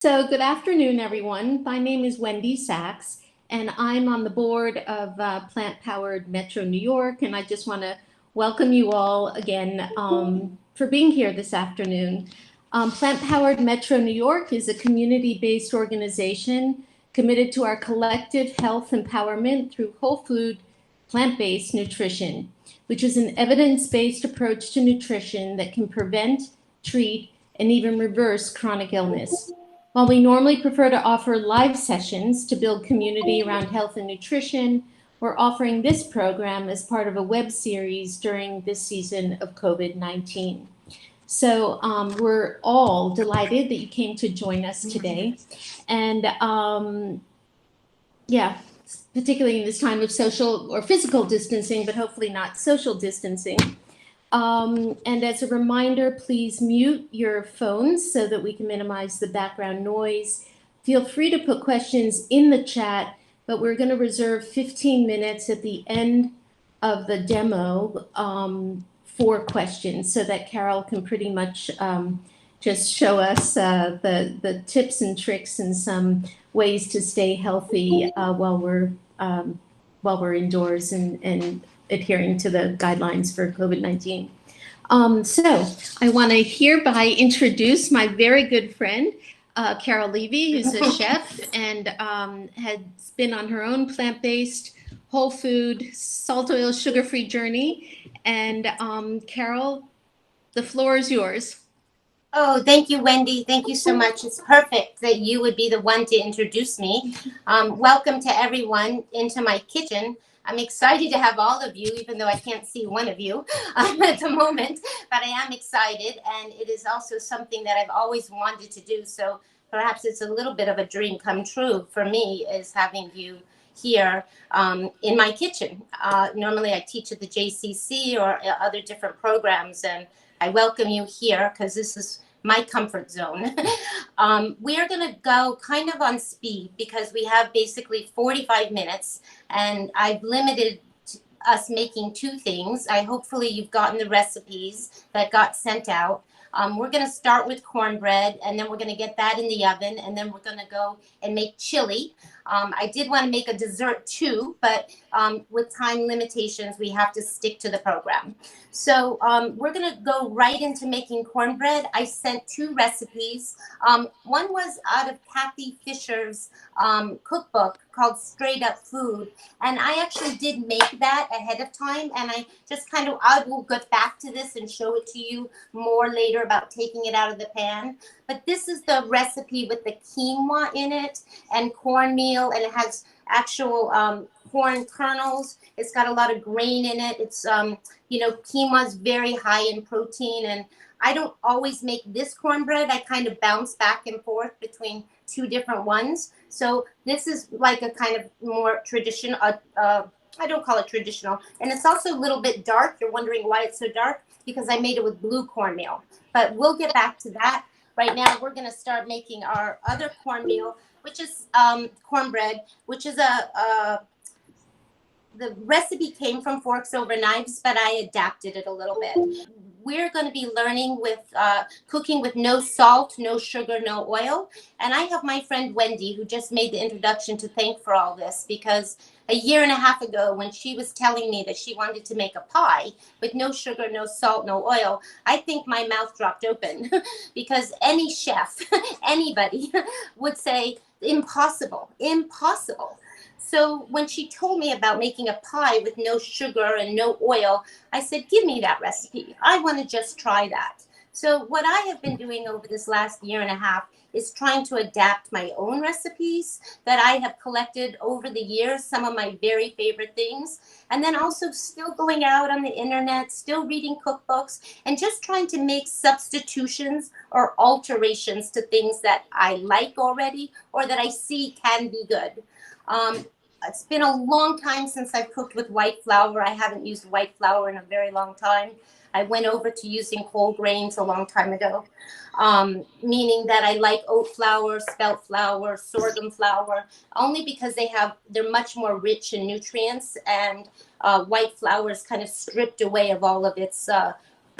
So, good afternoon, everyone. My name is Wendy Sachs, and I'm on the board of Plant Powered Metro New York. And I just want to welcome you all again for being here this afternoon. Plant Powered Metro New York is a community based organization committed to our collective health empowerment through whole food, plant based nutrition, which is an evidence based approach to nutrition that can prevent, treat, and even reverse chronic illness. While we normally prefer to offer live sessions to build community around health and nutrition, we're offering this program as part of a web series during this season of COVID-19. So we're all delighted that you came to join us today. And yeah, particularly in this time of social or physical distancing, but hopefully not social distancing. And as a reminder, please mute your phones so that we can minimize the background noise. Feel free to put questions in the chat, but we're going to reserve 15 minutes at the end of the demo for questions so that Carole can pretty much just show us the tips and tricks and some ways to stay healthy while we're indoors and adhering to the guidelines for COVID-19. So I want to hereby introduce my very good friend, Carole Levy, who's a chef and has been on her own plant-based, whole food, salt, oil, sugar-free journey. And Carole, the floor is yours. Oh, thank you, Wendy. Thank you so much. It's perfect that you would be the one to introduce me. Welcome to everyone into my kitchen. I'm excited to have all of you, even though I can't see one of you at the moment, but I am excited. And it is also something that I've always wanted to do. So perhaps it's a little bit of a dream come true for me, is having you here in my kitchen. Normally I teach at the JCC or other different programs, and I welcome you here because this is my comfort zone. We are going to go kind of on speed because we have basically 45 minutes, and I've limited us making two things. Hopefully you've gotten the recipes that got sent out. We're going to start with cornbread, and then we're going to get that in the oven, and then we're going to go and make chili. I did want to make a dessert too, but with time limitations, we have to stick to the program. So we're going to go right into making cornbread. I sent two recipes. One was out of Kathy Fisher's cookbook called Straight Up Food. And I actually did make that ahead of time. And I just I will get back to this and show it to you more later about taking it out of the pan. But this is the recipe with the quinoa in it and cornmeal, and it has actual corn kernels. It's got a lot of grain in it. It's, quinoa is very high in protein, and I don't always make this cornbread. I kind of bounce back and forth between two different ones. So this is like a kind of more traditional, I don't call it traditional. And it's also a little bit dark. You're wondering why it's so dark, because I made it with blue cornmeal. But we'll get back to that. Right now, we're going to start making our other cornmeal, which is cornbread, which is the recipe came from Forks Over Knives, but I adapted it a little bit. We're going to be learning with cooking with no salt, no sugar, no oil. And I have my friend Wendy, who just made the introduction, to thank for all this, because a year and a half ago, when she was telling me that she wanted to make a pie with no sugar, no salt, no oil, I think my mouth dropped open because any chef, anybody would say, impossible, impossible. So when she told me about making a pie with no sugar and no oil, I said, give me that recipe. I want to just try that. So what I have been doing over this last year and a half is trying to adapt my own recipes that I have collected over the years, some of my very favorite things, and then also still going out on the internet, still reading cookbooks, and just trying to make substitutions or alterations to things that I like already or that I see can be good. It's been a long time since I've cooked with white flour. I haven't used white flour in a very long time. I went over to using whole grains a long time ago, meaning that I like oat flour, spelt flour, sorghum flour, only because they're much more rich in nutrients, and white flour is kind of stripped away of all of its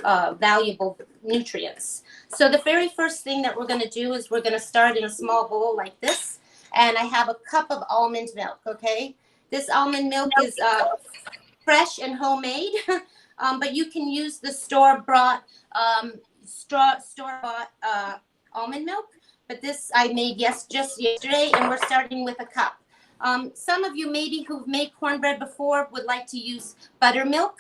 valuable nutrients. So the very first thing that we're going to do is we're going to start in a small bowl like this. And I have a cup of almond milk, okay? This almond milk is fresh and homemade, but you can use the store-bought almond milk. But this I made just yesterday, and we're starting with a cup. Some of you maybe who've made cornbread before would like to use buttermilk.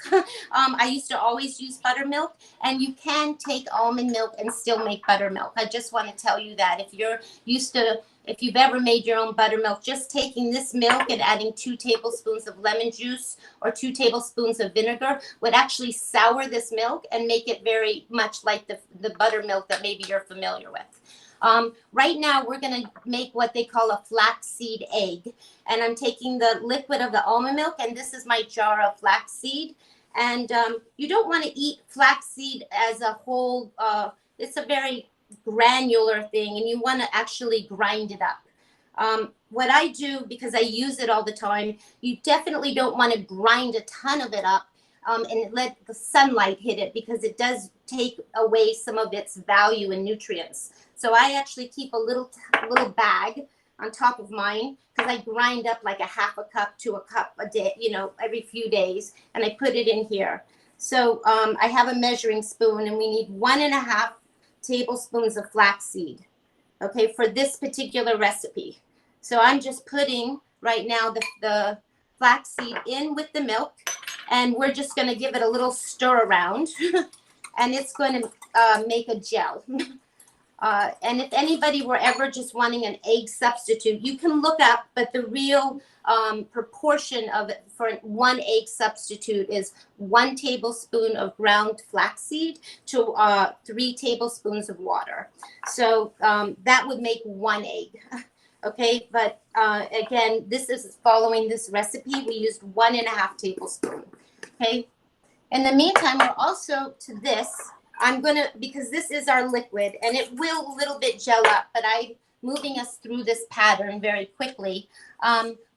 I used to always use buttermilk, and you can take almond milk and still make buttermilk. I just want to tell you that if you've ever made your own buttermilk, just taking this milk and adding 2 tablespoons of lemon juice or 2 tablespoons of vinegar would actually sour this milk and make it very much like the buttermilk that maybe you're familiar with. Right now, we're going to make what they call a flaxseed egg. And I'm taking the liquid of the almond milk, and this is my jar of flaxseed. And you don't want to eat flaxseed as a whole. It's a very granular thing, and you want to actually grind it up. What I do, because I use it all the time, you definitely don't want to grind a ton of it up and let the sunlight hit it, because it does take away some of its value and nutrients. So I actually keep a little bag on top of mine, because I grind up like a half a cup to a cup a day, every few days, and I put it in here. So I have a measuring spoon, and we need 1.5 tablespoons of flaxseed, okay, for this particular recipe. So I'm just putting right now the flaxseed in with the milk, and we're just going to give it a little stir around, and it's going to make a gel. And if anybody were ever just wanting an egg substitute, you can look up, but the real proportion of it for 1 egg substitute is 1 tablespoon of ground flaxseed to 3 tablespoons of water. So that would make 1 egg. Okay, but again, this is following this recipe. We used 1.5 tablespoons. Okay, in the meantime, we're also to this. I'm going to, because this is our liquid, and it will a little bit gel up, but I'm moving us through this pattern very quickly.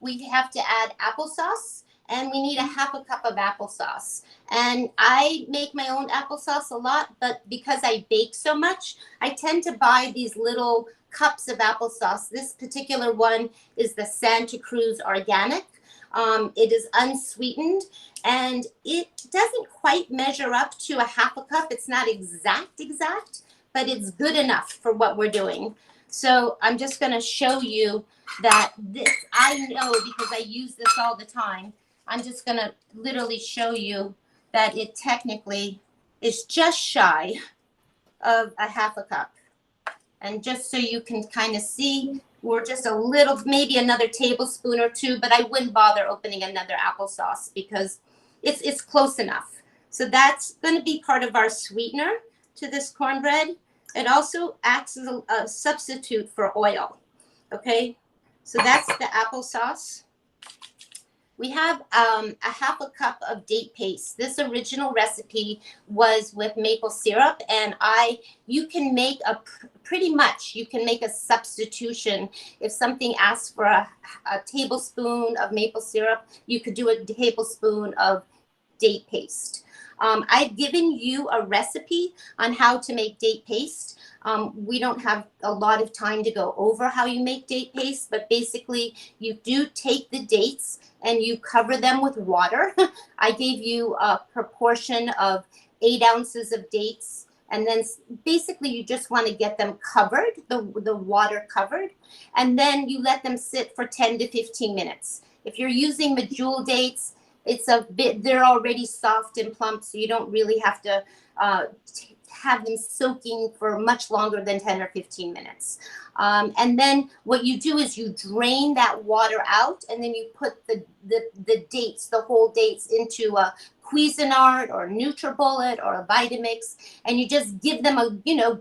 We have to add applesauce, and we need 1/2 cup of applesauce. And I make my own applesauce a lot, but because I bake so much, I tend to buy these little cups of applesauce. This particular one is the Santa Cruz Organic. It is unsweetened, and it doesn't quite measure up to 1/2 cup. It's not exact, but it's good enough for what we're doing. So I'm just going to show you that this, I know because I use this all the time. I'm just going to literally show you that it technically is just shy of 1/2 cup. And just so you can kind of see, we're just a little, maybe another tablespoon or 2, but I wouldn't bother opening another applesauce because it's close enough. So that's going to be part of our sweetener to this cornbread. It also acts as a substitute for oil. Okay, so that's the applesauce. We have 1/2 cup of date paste. This original recipe was with maple syrup, and you can make you can make a substitution. If something asks for a tablespoon of maple syrup, you could do a tablespoon of date paste. I've given you a recipe on how to make date paste. We don't have a lot of time to go over how you make date paste, but basically you do take the dates and you cover them with water. I gave you a proportion of 8 ounces of dates, and then basically you just want to get them covered, the water covered, and then you let them sit for 10 to 15 minutes. If you're using medjool dates, they're already soft and plump, so you don't really have to have them soaking for much longer than 10 or 15 minutes. And then what you do is you drain that water out, and then you put the dates, the whole dates, into a Cuisinart or NutriBullet or a Vitamix, and you just give them a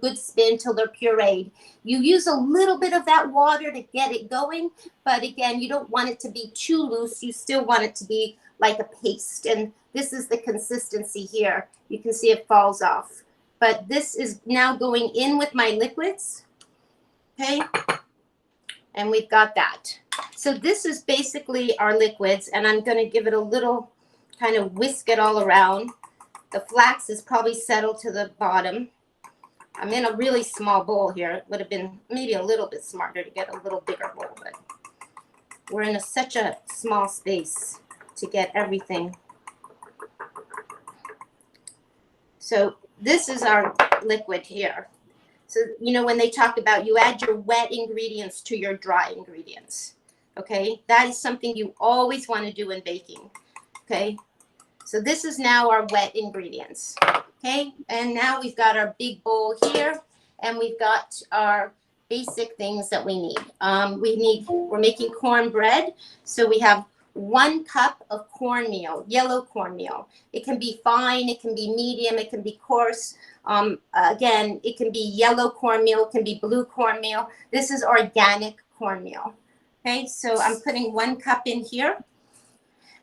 good spin till they're pureed. You use a little bit of that water to get it going, but again, you don't want it to be too loose. You still want it to be like a paste, and this is the consistency here. You can see it falls off. But this is now going in with my liquids, okay? And we've got that. So this is basically our liquids, and I'm going to give it a little kind of whisk it all around. The flax is probably settled to the bottom. I'm in a really small bowl here. It would have been maybe a little bit smarter to get a little bigger bowl, but we're in such a small space to get everything. So this is our liquid here. So, you know, when they talk about you add your wet ingredients to your dry ingredients, okay? That is something you always want to do in baking, okay? So this is now our wet ingredients, okay? And now we've got our big bowl here, and we've got our basic things that we need. We're making cornbread, so we have 1 cup of cornmeal, yellow cornmeal. It can be fine, it can be medium, it can be coarse. Again, it can be yellow cornmeal, it can be blue cornmeal. This is organic cornmeal. Okay, so I'm putting 1 cup in here.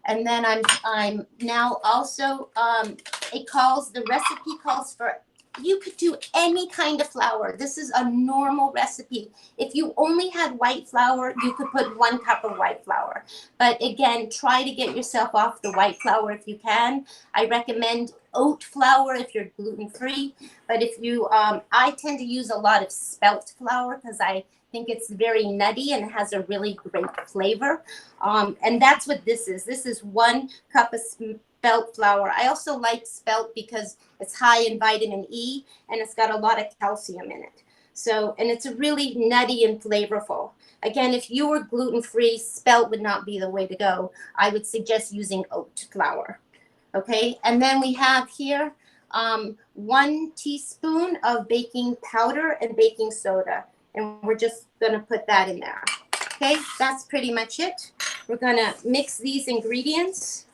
And then I'm now also, the recipe calls for, you could do any kind of flour. This is a normal recipe. If you only had white flour, you could put 1 cup of white flour. But again, try to get yourself off the white flour if you can. I recommend oat flour if you're gluten-free. But if you, I tend to use a lot of spelt flour because I think it's very nutty and has a really great flavor. And that's what this is. This is 1 cup of spelt flour. I also like spelt because it's high in vitamin E and it's got a lot of calcium in it. So, and it's really nutty and flavorful. Again, if you were gluten-free, spelt would not be the way to go. I would suggest using oat flour. Okay, and then we have here 1 teaspoon of baking powder and baking soda. And we're just going to put that in there. Okay, that's pretty much it. We're going to mix these ingredients.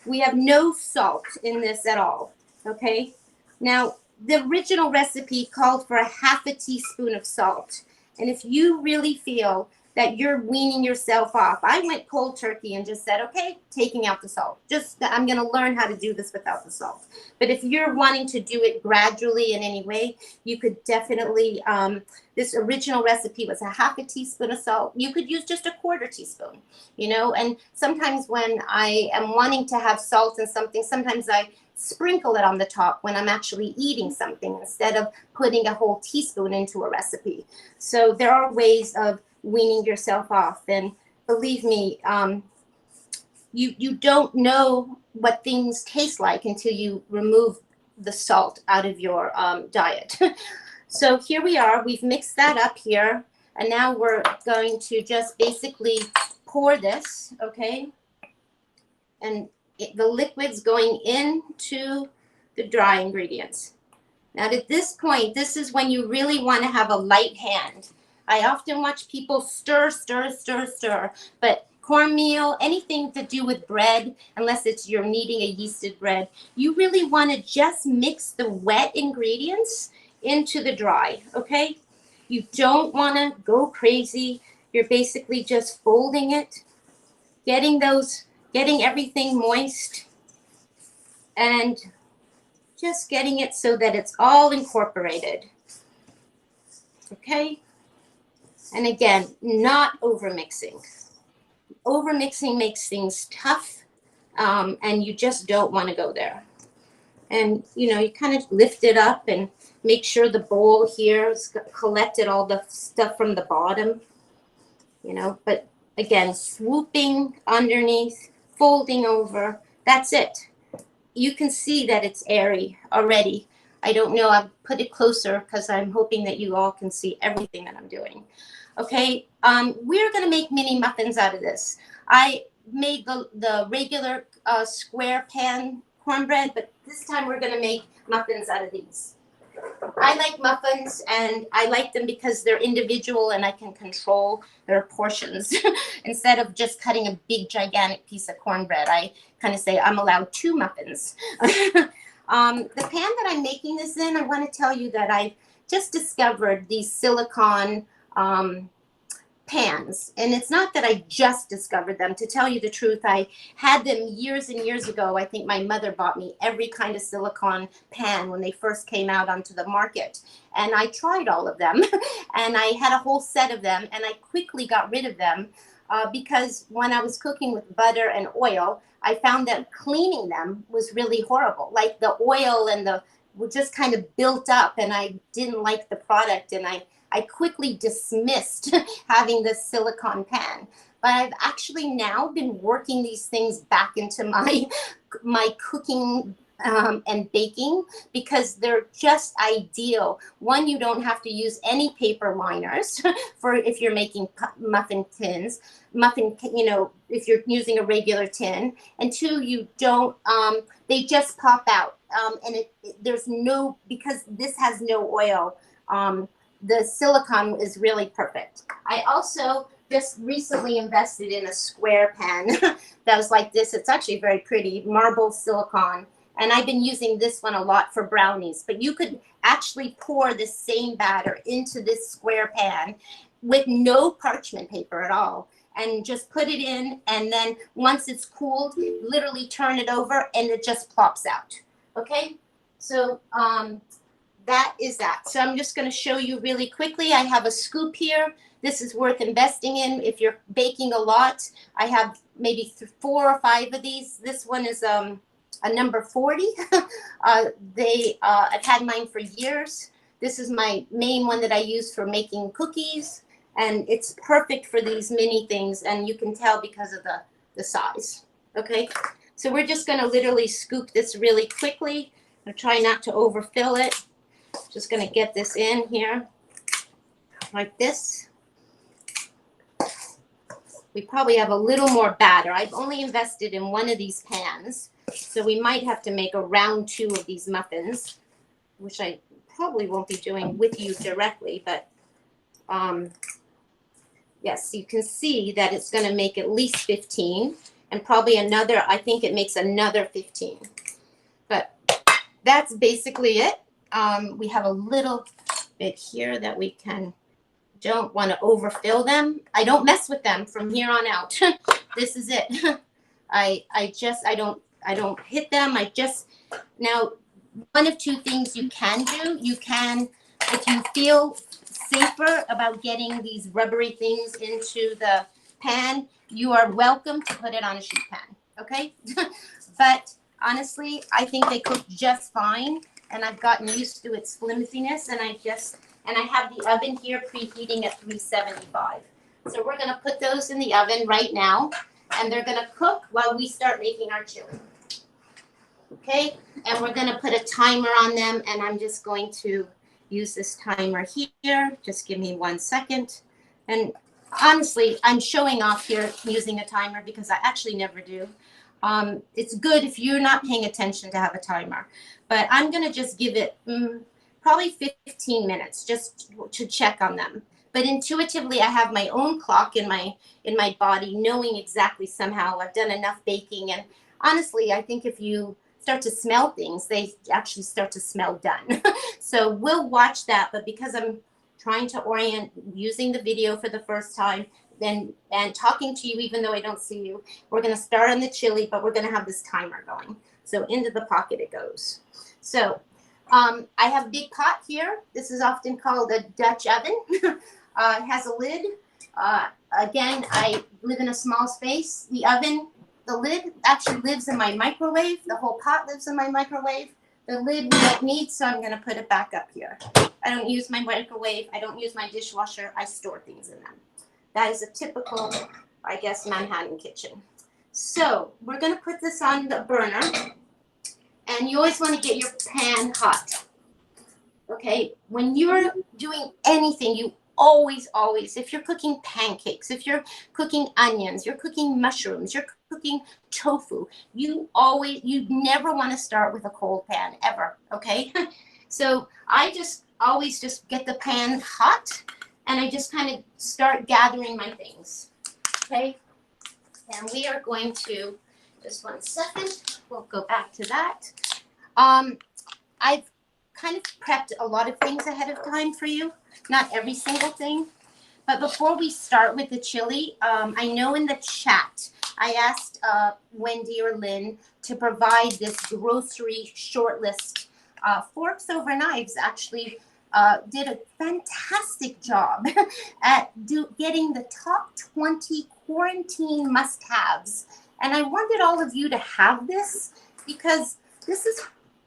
We have no salt in this at all. Okay, now the original recipe called for 1/2 teaspoon of salt. And if you really feel that you're weaning yourself off, I went cold turkey and just said, okay, taking out the salt. I'm going to learn how to do this without the salt. But if you're wanting to do it gradually in any way, you could definitely, this original recipe was 1/2 teaspoon of salt. You could use just 1/4 teaspoon, you know, and sometimes when I am wanting to have salt in something, sometimes I sprinkle it on the top when I'm actually eating something instead of putting a whole teaspoon into a recipe. So there are ways of weaning yourself off, and believe me, you don't know what things taste like until you remove the salt out of your diet. So here we are, we've mixed that up here, and now we're going to just basically pour this, okay, and the liquid's going into the dry ingredients. Now at this point, this is when you really want to have a light hand. I often watch people stir, but cornmeal, anything to do with bread, unless you're kneading a yeasted bread, you really want to just mix the wet ingredients into the dry, okay? You don't want to go crazy. You're basically just folding it, getting everything moist, and just getting it so that it's all incorporated, okay? And again, not over mixing. Over mixing makes things tough, and you just don't want to go there. And, you know, you kind of lift it up and make sure the bowl here has collected all the stuff from the bottom, you know, but again, swooping underneath, folding over, that's it. You can see that it's airy already. I don't know, I'll put it closer because I'm hoping that you all can see everything that I'm doing. Okay, we're gonna make mini muffins out of this. I made the regular square pan cornbread, but this time we're gonna make muffins out of these. I like muffins, and I like them because they're individual and I can control their portions. Instead of just cutting a big gigantic piece of cornbread, I kind of say I'm allowed 2 muffins. The pan that I'm making this in, I want to tell you that I just discovered these silicone pans, and it's not that I just discovered them. To tell you the truth, I had them years and years ago. I think my mother bought me every kind of silicone pan when they first came out onto the market, and I tried all of them and I had a whole set of them, and I quickly got rid of them because when I was cooking with butter and oil, I found that cleaning them was really horrible. Like the oil and the were just kind of built up, and I didn't like the product, and I quickly dismissed having this silicone pan. But I've actually now been working these things back into my cooking and baking, because they're just ideal. One, you don't have to use any paper liners for if you're making muffin, if you're using a regular tin. And two, you don't, they just pop out. And there's no, because this has no oil, the silicone is really perfect. I also just recently invested in a square pan that was like this. It's actually very pretty, marble silicone. And I've been using this one a lot for brownies, but you could actually pour the same batter into this square pan with no parchment paper at all, and just put it in. And then once it's cooled, literally turn it over and it just plops out. Okay, so that is that. So I'm just going to show you really quickly. I have a scoop here. This is worth investing in if you're baking a lot. I have maybe 4 or 5 of these. This one is a number 40. I've had mine for years. This is my main one that I use for making cookies, and it's perfect for these mini things, and you can tell because of the size. Okay, so we're just going to literally scoop this really quickly. I'm trying not to overfill it. Just going to get this in here like this. We probably have a little more batter. I've only invested in one of these pans, so we might have to make a round 2 of these muffins, which I probably won't be doing with you directly, but yes, you can see that it's going to make at least 15, and probably another, I think it makes another 15. But that's basically it. We have a little bit here that we don't want to overfill them. I don't mess with them from here on out. This is it. I don't hit them. Now, one of 2 things you can do. You can, if you feel safer about getting these rubbery things into the pan, you are welcome to put it on a sheet pan, okay? But honestly, I think they cook just fine, and I've gotten used to its flimsiness, and I have the oven here preheating at 375. So we're going to put those in the oven right now, and they're going to cook while we start making our chili. Okay, and we're going to put a timer on them, and I'm just going to use this timer here. Just give me 1 second. And honestly, I'm showing off here using a timer because I actually never do. It's good if you're not paying attention to have a timer, but I'm going to just give it probably 15 minutes just to check on them. But intuitively, I have my own clock in my body, knowing exactly somehow I've done enough baking. And honestly, I think if you start to smell things, they actually start to smell done. So we'll watch that. But because I'm trying to orient using the video for the first time and talking to you, even though I don't see you, we're going to start on the chili, but we're going to have this timer going. So into the pocket it goes. So I have a big pot here. This is often called a Dutch oven. It has a lid. Again, I live in a small space. The oven, the lid actually lives in my microwave. The whole pot lives in my microwave. The lid we don't need, so I'm going to put it back up here. I don't use my microwave. I don't use my dishwasher. I store things in them. That is a typical, I guess, Manhattan kitchen. So we're going to put this on the burner. And you always want to get your pan hot. Okay, when you're doing anything, you always, if you're cooking pancakes, if you're cooking onions, you're cooking mushrooms, you're cooking tofu, you never want to start with a cold pan, ever, okay? So I always just get the pan hot, and I just kind of start gathering my things, okay? And we are going to, just 1 second, we'll go back to that. I've kind of prepped a lot of things ahead of time for you, not every single thing. But before we start with the chili, I know in the chat, I asked Wendy or Lynn to provide this grocery short list, forks over knives, actually, did a fantastic job at getting the top 20 quarantine must-haves. And I wanted all of you to have this because this is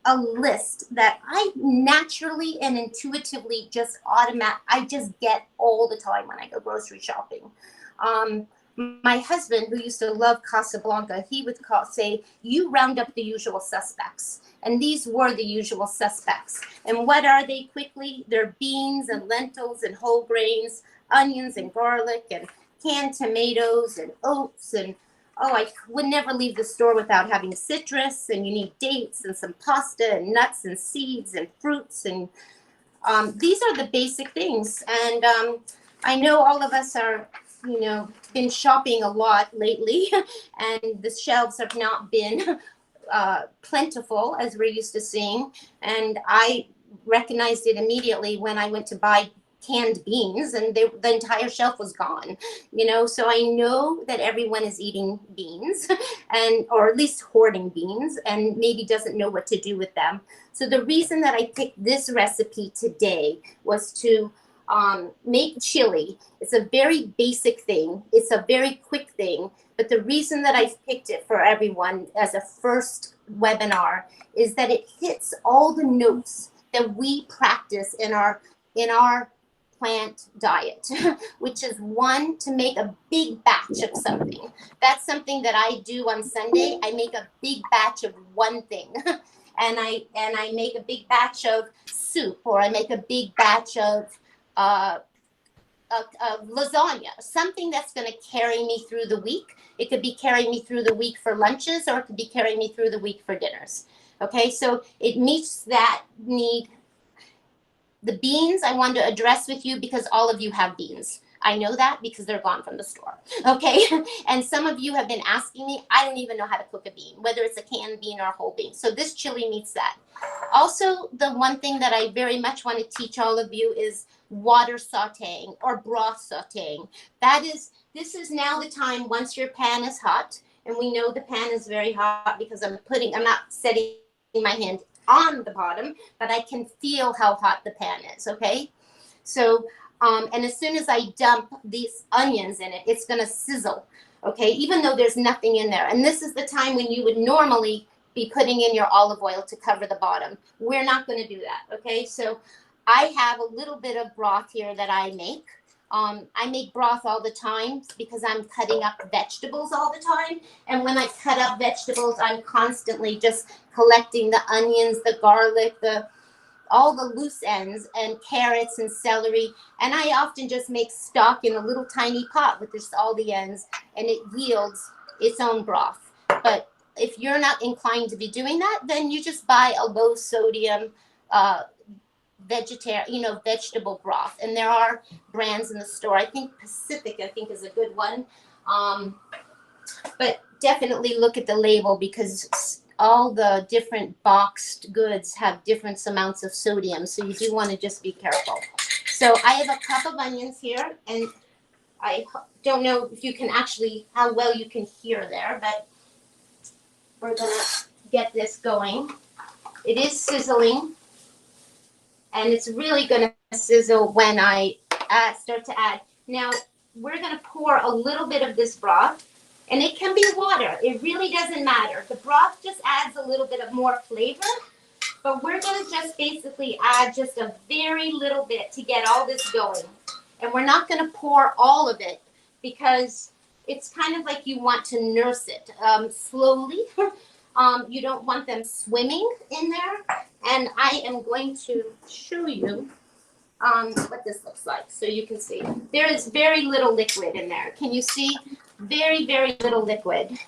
a list that I naturally and intuitively I just get all the time when I go grocery shopping. My husband, who used to love Casablanca, he would say, you round up the usual suspects. And these were the usual suspects. And what are they quickly? They're beans and lentils and whole grains, onions and garlic and canned tomatoes and oats. And oh, I would never leave the store without having citrus. And you need dates and some pasta and nuts and seeds and fruits. And these are the basic things. And I know all of us are, been shopping a lot lately, and the shelves have not been plentiful as we're used to seeing. And I recognized it immediately when I went to buy canned beans, and the entire shelf was gone. So I know that everyone is eating beans, or at least hoarding beans, and maybe doesn't know what to do with them. So the reason that I picked this recipe today was to make chili. It's a very basic thing. It's a very quick thing. But the reason that I picked it for everyone as a first webinar is that it hits all the notes that we practice in our plant diet, which is one, to make a big batch of something. That's something that I do on Sunday. I make a big batch of one thing. And I make a big batch of soup, or I make a big batch of lasagna, something that's going to carry me through the week. It could be carrying me through the week for lunches, or it could be carrying me through the week for dinners. Okay, so it meets that need. The beans I wanted to address with you because all of you have beans. I know that because they're gone from the store. Okay, and some of you have been asking me, I don't even know how to cook a bean, whether it's a canned bean or a whole bean. So this chili meets that. Also, the one thing that I very much want to teach all of you is water sauteing or broth sauteing. This is now the time, once your pan is hot, and we know the pan is very hot because I'm not setting my hand on the bottom, but I can feel how hot the pan is, okay? So, and as soon as I dump these onions in it, it's gonna sizzle, okay? Even though there's nothing in there. And this is the time when you would normally be putting in your olive oil to cover the bottom. We're not gonna do that, okay? So I have a little bit of broth here that I make. I make broth all the time because I'm cutting up vegetables all the time. And when I cut up vegetables, I'm constantly just collecting the onions, the garlic, all the loose ends, and carrots and celery. And I often just make stock in a little tiny pot with just all the ends, and it yields its own broth. But if you're not inclined to be doing that, then you just buy a low sodium vegetable broth. And there are brands in the store. I think Pacific, is a good one. But definitely look at the label, because all the different boxed goods have different amounts of sodium. So you do want to just be careful. So I have a cup of onions here, and I don't know if you can how well you can hear there, but we're going to get this going. It is sizzling. And it's really going to sizzle when I start to add. Now, we're going to pour a little bit of this broth. And it can be water. It really doesn't matter. The broth just adds a little bit of more flavor. But we're going to just basically add just a very little bit to get all this going. And we're not going to pour all of it, because it's kind of like you want to nurse it slowly. You don't want them swimming in there. And I am going to show you what this looks like so you can see. There is very little liquid in there. Can you see? Very, very little liquid.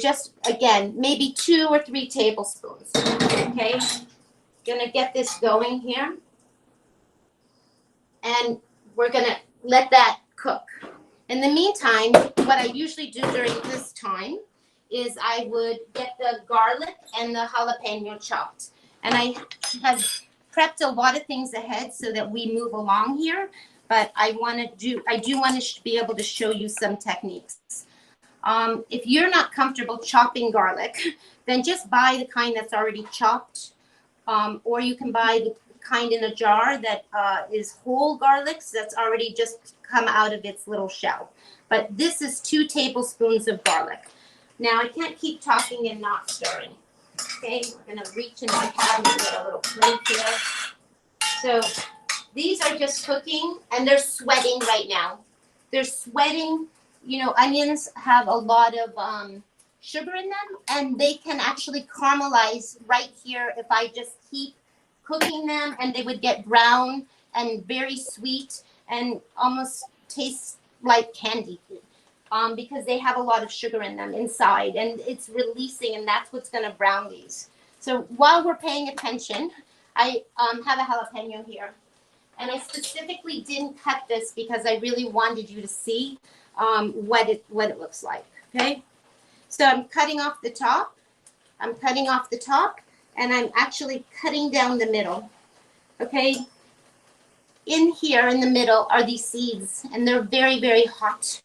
Just, again, maybe 2 or 3 tablespoons. Okay? Gonna get this going here. And we're gonna let that cook. In the meantime, what I usually do during this time is I would get the garlic and the jalapeno chopped. And I have prepped a lot of things ahead so that we move along here, but I do want to be able to show you some techniques. If you're not comfortable chopping garlic, then just buy the kind that's already chopped, or you can buy the kind in a jar that is whole garlic, so that's already just come out of its little shell. But this is 2 tablespoons of garlic. Now I can't keep talking and not stirring. Okay, we're gonna reach into the cabinet and get a little plate here. So these are just cooking and they're sweating right now. They're sweating. You know, onions have a lot of sugar in them, and they can actually caramelize right here if I just keep cooking them, and they would get brown and very sweet and almost taste like candy, because they have a lot of sugar in them inside, and it's releasing, and that's what's going to brown these. So while we're paying attention, I have a jalapeno here, and I specifically didn't cut this because I really wanted you to see what it looks like. Okay, so I'm cutting off the top. And I'm actually cutting down the middle. Okay, in here in the middle are these seeds, and they're very, very hot.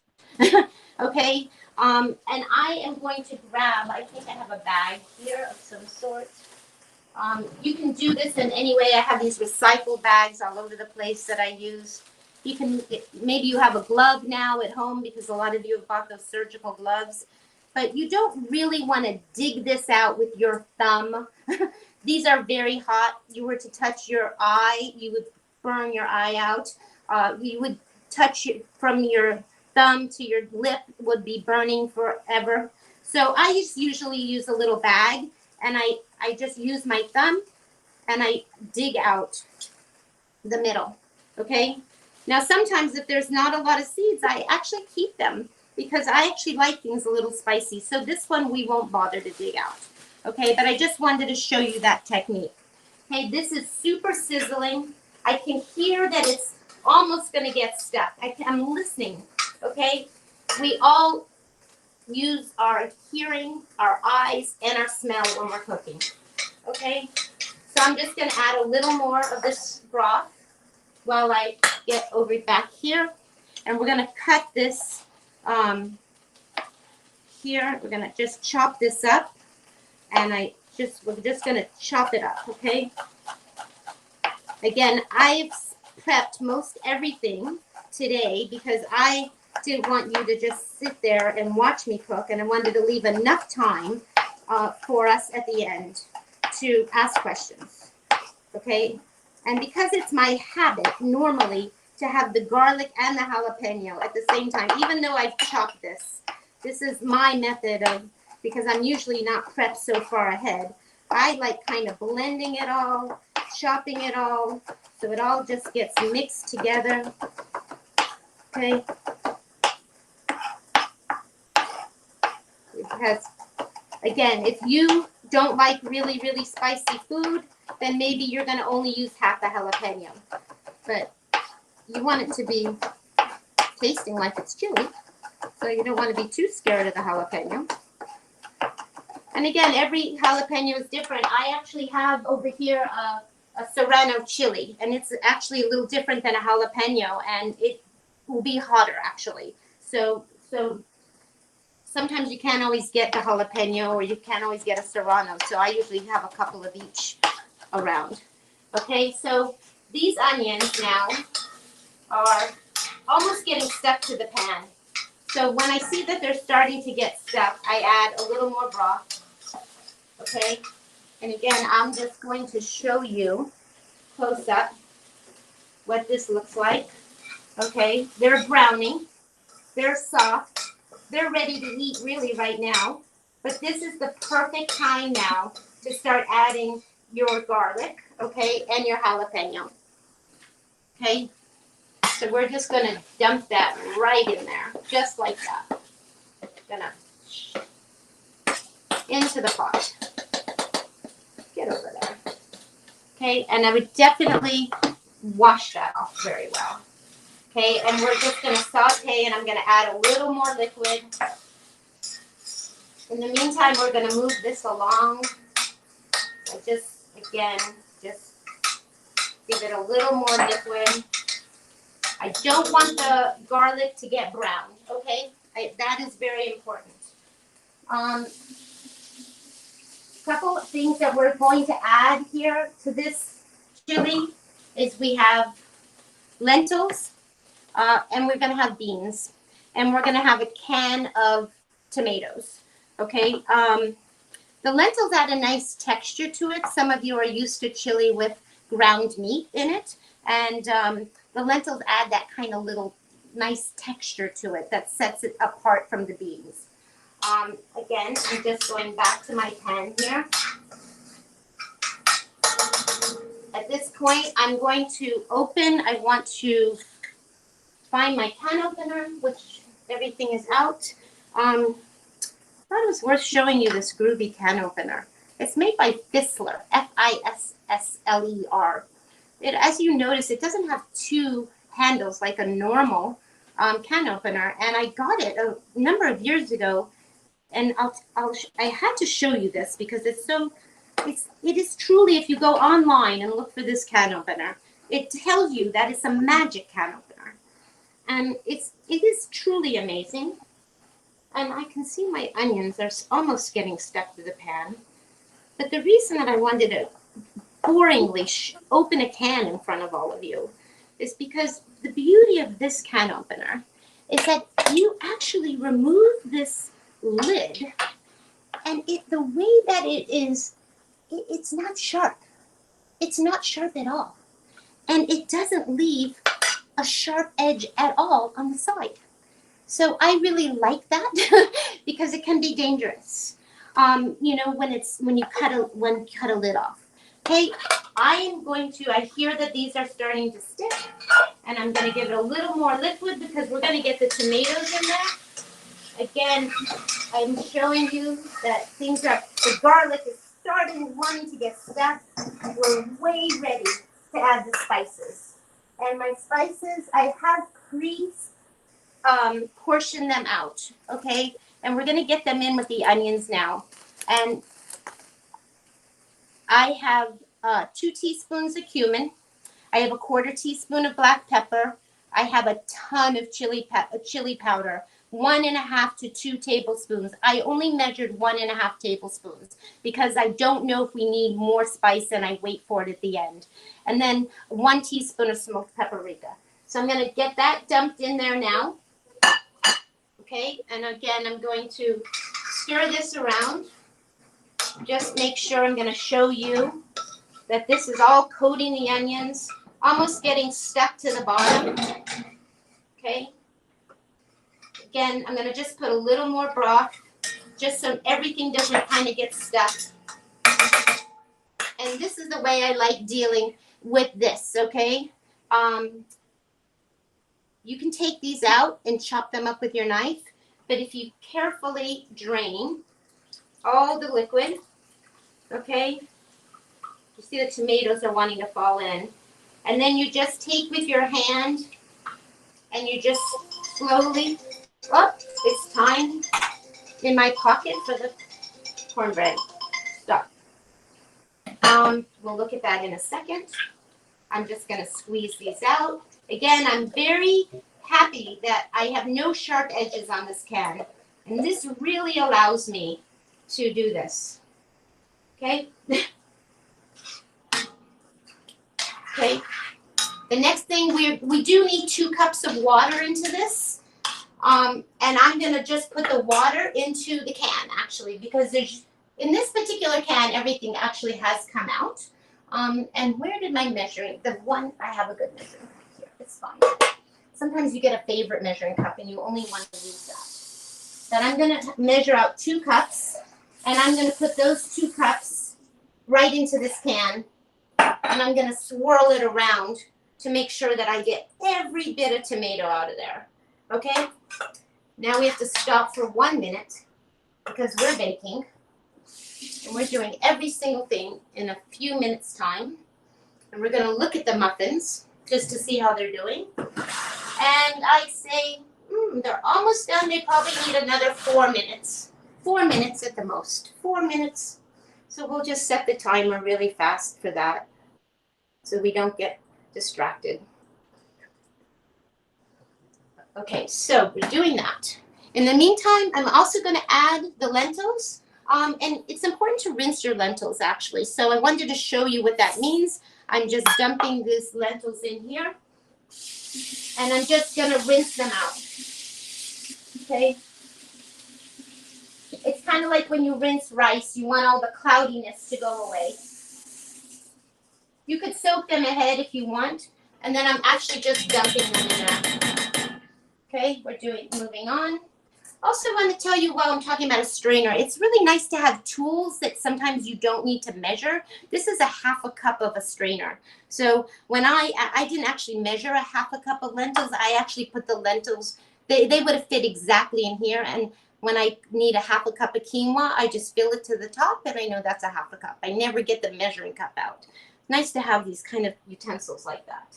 Okay, and I am going to grab, I think I have a bag here of some sort. You can do this in any way. I have these recycled bags all over the place that I use. You can, maybe you have a glove now at home because a lot of you have bought those surgical gloves, but you don't really want to dig this out with your thumb. These are very hot. You were to touch your eye, you would burn your eye out. You would touch it from your thumb to your lip, would be burning forever. So I just usually use a little bag, and I just use my thumb and I dig out the middle. Okay. Now, sometimes if there's not a lot of seeds, I actually keep them because I actually like things a little spicy. So this one we won't bother to dig out. Okay, but I just wanted to show you that technique. Okay, this is super sizzling. I can hear that it's almost going to get stuck. I'm listening. Okay, we all use our hearing, our eyes, and our smell when we're cooking. Okay, so I'm just going to add a little more of this broth while I get over back here, and we're going to cut this here. We're going to just chop this up, and we're just going to chop it up. Okay, again, I've prepped most everything today because I didn't want you to just sit there and watch me cook, and I wanted to leave enough time for us at the end to ask questions. Okay, and because it's my habit normally to have the garlic and the jalapeno at the same time, even though I've chopped this is my method of, because I'm usually not prepped so far ahead. I like kind of blending it all, chopping it all, so it all just gets mixed together. Okay. Because, again, if you don't like really, really spicy food, then maybe you're going to only use half a jalapeno. But you want it to be tasting like it's chili, so you don't want to be too scared of the jalapeno. And again, every jalapeno is different. I actually have over here a serrano chili, and it's actually a little different than a jalapeno, and it will be hotter actually. So sometimes you can't always get the jalapeno, or you can't always get a serrano. So I usually have a couple of each around. Okay, so these onions now are almost getting stuck to the pan. So when I see that they're starting to get stuck, I add a little more broth. Okay, and again, I'm just going to show you close up what this looks like. Okay, they're browning, they're soft, they're ready to eat really right now, but this is the perfect time now to start adding your garlic, okay, and your jalapeno. Okay, so we're just going to dump that right in there, just like that. Gonna into the pot. Get over there. Okay, and I would definitely wash that off very well. Okay, and we're just going to saute, and I'm going to add a little more liquid. In the meantime, we're going to move this along. So just give it a little more liquid. I don't want the garlic to get brown, okay? That is very important. Couple of things that we're going to add here to this chili is we have lentils, and we're going to have beans, and we're going to have a can of tomatoes. Okay. The lentils add a nice texture to it. Some of you are used to chili with ground meat in it, and the lentils add that kind of little nice texture to it that sets it apart from the beans. Again, I'm just going back to my pan here. At this point, I'm going to I want to find my can opener, which everything is out. I thought it was worth showing you this groovy can opener. It's made by Fissler, Fissler. As you notice, it doesn't have two handles like a normal can opener, and I got it a number of years ago, and I had to show you this because it is truly, if you go online and look for this can opener, it tells you that it's a magic can opener, and it is truly amazing. And I can see my onions are almost getting stuck to the pan. But the reason that I wanted to boringly open a can in front of all of you is because the beauty of this can opener is that you actually remove this lid, and the way that it is, it's not sharp. It's not sharp at all. And it doesn't leave a sharp edge at all on the side. So I really like that because it can be dangerous. When you cut a lid off. Okay, I hear that these are starting to stick, and I'm going to give it a little more liquid because we're going to get the tomatoes in there. Again, I'm showing you that the garlic is wanting to get stuck. We're way ready to add the spices. And my spices, I have portion them out, okay? And we're going to get them in with the onions now. And I have 2 teaspoons of cumin. I have a 1/4 teaspoon of black pepper. I have a ton of chili powder, 1.5 to 2 tablespoons. I only measured 1.5 tablespoons because I don't know if we need more spice and I wait for it at the end. And then 1 teaspoon of smoked paprika. So I'm going to get that dumped in there now. Okay, and again, I'm going to stir this around. Just make sure, I'm going to show you that this is all coating the onions, almost getting stuck to the bottom. Okay. Again, I'm going to just put a little more broth, just so everything doesn't kind of get stuck. And this is the way I like dealing with this, okay? You can take these out and chop them up with your knife, but if you carefully drain all the liquid, okay, you see the tomatoes are wanting to fall in, and then you just take with your hand and you just slowly, it's time in my pocket for the cornbread. Stop. We'll look at that in a second. I'm just going to squeeze these out. Again, I'm very happy that I have no sharp edges on this can. And this really allows me to do this. Okay? Okay. The next thing, we do need 2 cups of water into this. And I'm going to just put the water into the can, actually, because in this particular can, everything actually has come out. And where did my measuring? I have a good measuring cup here. It's fine. Sometimes you get a favorite measuring cup and you only want to use that. Then I'm going to measure out 2 cups, and I'm going to put those 2 cups right into this can, and I'm going to swirl it around to make sure that I get every bit of tomato out of there. Okay? Now we have to stop for 1 minute because we're baking, and we're doing every single thing in a few minutes' time. And we're going to look at the muffins just to see how they're doing. And I say, they're almost done. They probably need another 4 minutes. 4 minutes at the most. 4 minutes. So we'll just set the timer really fast for that so we don't get distracted. Okay, so we're doing that. In the meantime, I'm also going to add the lentils. And it's important to rinse your lentils, actually. So I wanted to show you what that means. I'm just dumping these lentils in here, and I'm just gonna rinse them out, okay? It's kind of like when you rinse rice, you want all the cloudiness to go away. You could soak them ahead if you want, and then I'm actually just dumping them in there. Okay, moving on. Also want to tell you while I'm talking about a strainer, it's really nice to have tools that sometimes you don't need to measure. This is a 1/2 cup of a strainer. So when I didn't actually measure a 1/2 cup of lentils, I actually put the lentils, they would have fit exactly in here. And when I need a 1/2 cup of quinoa, I just fill it to the top, and I know that's a 1/2 cup. I never get the measuring cup out. Nice to have these kind of utensils like that.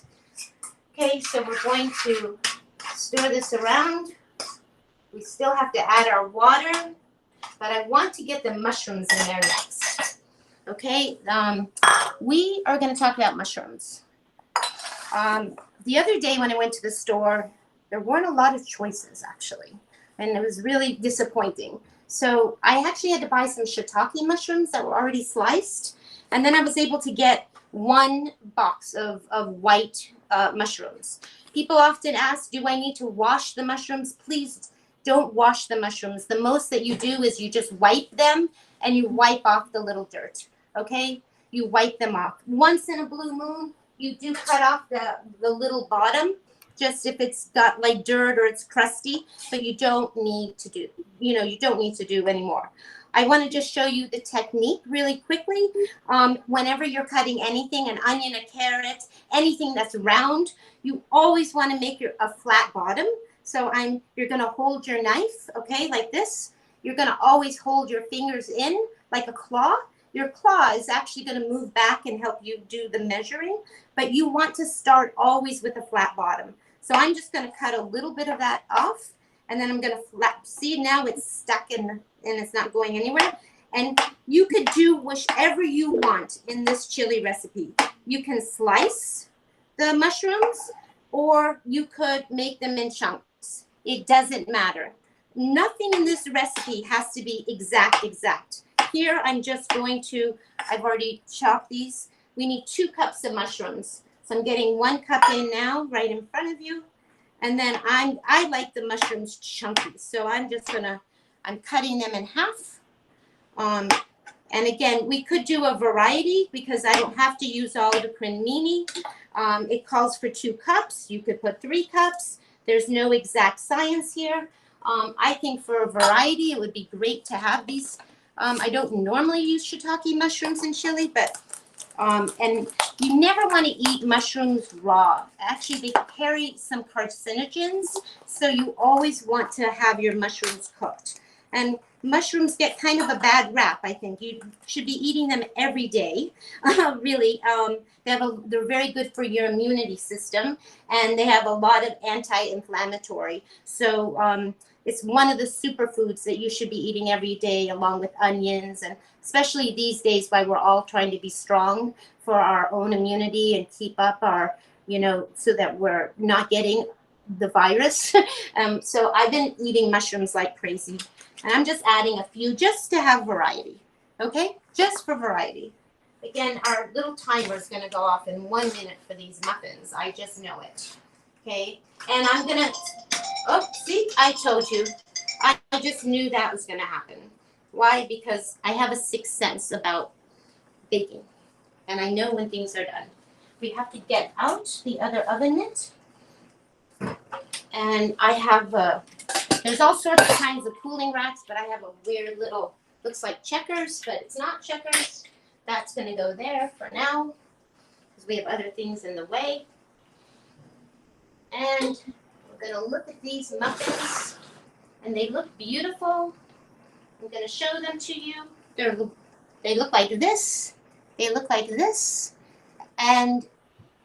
Okay, so we're going to stir this around. We still have to add our water, but I want to get the mushrooms in there next. Okay, we are going to talk about mushrooms. The other day when I went to the store, there weren't a lot of choices actually, and it was really disappointing. So I actually had to buy some shiitake mushrooms that were already sliced, and then I was able to get 1 box of white mushrooms. People often ask, do I need to wash the mushrooms? Please don't wash the mushrooms. The most that you do is you just wipe them and you wipe off the little dirt, okay? You wipe them off. Once in a blue moon, you do cut off the little bottom, just if it's got like dirt or it's crusty, but you don't need to do, you don't need to do anymore. I want to just show you the technique really quickly. Whenever you're cutting anything, an onion, a carrot, anything that's round, you always want to make a flat bottom. So you're going to hold your knife, okay, like this. You're going to always hold your fingers in like a claw. Your claw is actually going to move back and help you do the measuring, but you want to start always with a flat bottom. So I'm just going to cut a little bit of that off, and then I'm going to see now it's stuck and it's not going anywhere. And you could do whichever you want in this chili recipe. You can slice the mushrooms, or you could make them in chunks. It doesn't matter. Nothing in this recipe has to be exact. Here I'm just going to, I've already chopped these. We need 2 cups of mushrooms. So I'm getting 1 cup in now, right in front of you. And then I like the mushrooms chunky. So I'm cutting them in half. And again, we could do a variety because I don't have to use all the cremini. It calls for 2 cups. You could put 3 cups. There's no exact science here. I think for a variety, it would be great to have these. I don't normally use shiitake mushrooms in chili, but and you never want to eat mushrooms raw. Actually, they carry some carcinogens, so you always want to have your mushrooms cooked. And mushrooms get kind of a bad rap, I think. You should be eating them every day, really. They're very good for your immunity system, and they have a lot of anti-inflammatory. So it's one of the superfoods that you should be eating every day, along with onions, and especially these days while we're all trying to be strong for our own immunity and keep up our, so that we're not getting the virus. So I've been eating mushrooms like crazy. And I'm just adding a few just to have variety, okay? Just for variety. Again, our little timer is going to go off in 1 minute for these muffins. I just know it, okay? And I'm going to, oh, see, I told you. I just knew that was going to happen. Why? Because I have a 6th sense about baking. And I know when things are done. We have to get out the other oven mitt. And I have there's all sorts of kinds of cooling racks, but I have a weird little, looks like checkers, but it's not checkers. That's going to go there for now, because we have other things in the way. And we're going to look at these muffins, and they look beautiful. I'm going to show them to you. They look like this. They look like this. And